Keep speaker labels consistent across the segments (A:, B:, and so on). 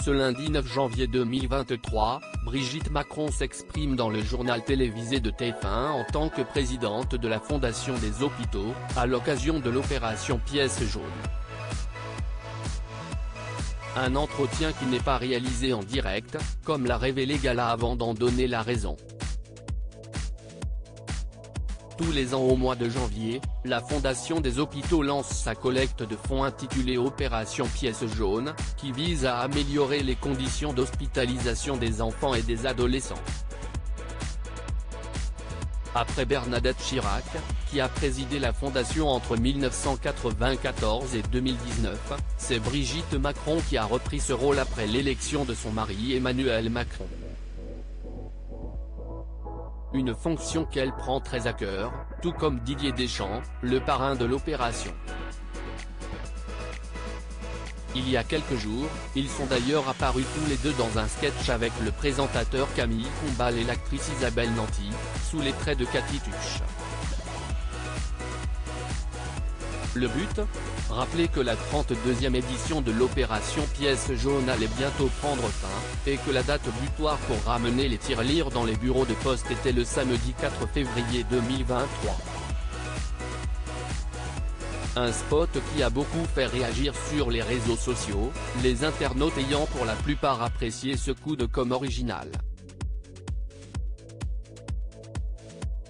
A: Ce lundi 9 janvier 2023, Brigitte Macron s'exprime dans le journal télévisé de TF1 en tant que présidente de la Fondation des hôpitaux, à l'occasion de l'opération Pièce jaune. Un entretien qui n'est pas réalisé en direct, comme l'a révélé Gala avant d'en donner la raison. Tous les ans au mois de janvier, la Fondation des hôpitaux lance sa collecte de fonds intitulée Opération Pièce jaune, qui vise à améliorer les conditions d'hospitalisation des enfants et des adolescents. Après Bernadette Chirac, qui a présidé la Fondation entre 1994 et 2019, c'est Brigitte Macron qui a repris ce rôle après l'élection de son mari Emmanuel Macron. Une fonction qu'elle prend très à cœur, tout comme Didier Deschamps, le parrain de l'opération. Il y a quelques jours, ils sont d'ailleurs apparus tous les deux dans un sketch avec le présentateur Camille Combal et l'actrice Isabelle Nanty, sous les traits de Cathy Tuche. Le but ? Rappeler que la 32e édition de l'opération Pièce jaune allait bientôt prendre fin, et que la date butoir pour ramener les tirelires dans les bureaux de poste était le samedi 4 février 2023. Un spot qui a beaucoup fait réagir sur les réseaux sociaux, les internautes ayant pour la plupart apprécié ce coup de com' original.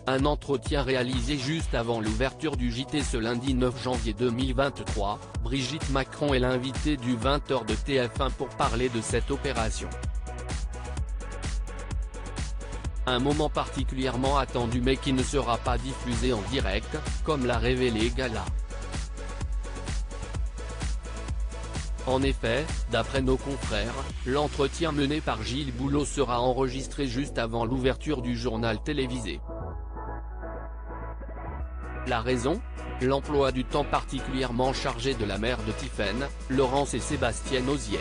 A: Un entretien réalisé juste avant l'ouverture du JT ce lundi 9 janvier 2023, Brigitte Macron est l'invitée du 20h de TF1 pour parler de cette opération. Un moment particulièrement attendu mais qui ne sera pas diffusé en direct, comme l'a révélé Gala. En effet, d'après nos confrères, l'entretien mené par Gilles Boulot sera enregistré juste avant l'ouverture du journal télévisé. La raison ? L'emploi du temps particulièrement chargé de la mère de Tiphaine, Laurence et Sébastien Ozière.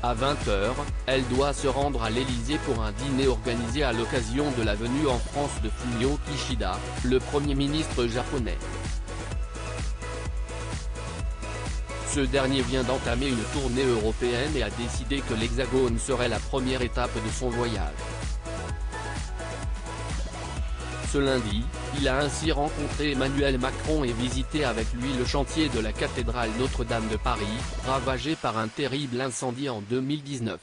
A: À 20h, elle doit se rendre à l'Élysée pour un dîner organisé à l'occasion de la venue en France de Fumio Kishida, le Premier ministre japonais. Ce dernier vient d'entamer une tournée européenne et a décidé que l'Hexagone serait la première étape de son voyage. Ce lundi, il a ainsi rencontré Emmanuel Macron et visité avec lui le chantier de la cathédrale Notre-Dame de Paris, ravagée par un terrible incendie en 2019.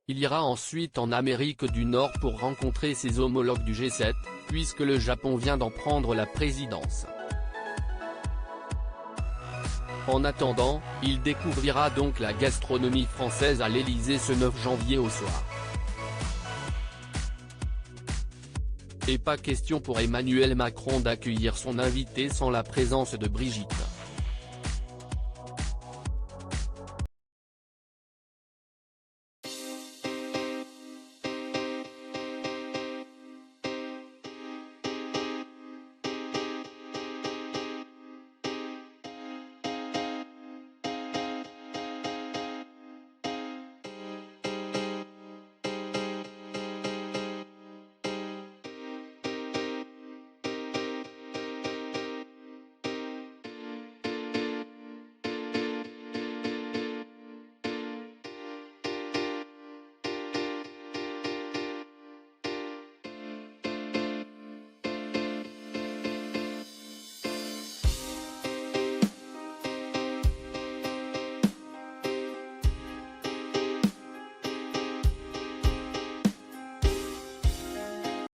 A: Il ira ensuite en Amérique du Nord pour rencontrer ses homologues du G7, puisque le Japon vient d'en prendre la présidence. En attendant, il découvrira donc la gastronomie française à l'Élysée ce 9 janvier au soir. Et pas question pour Emmanuel Macron d'accueillir son invité sans la présence de Brigitte.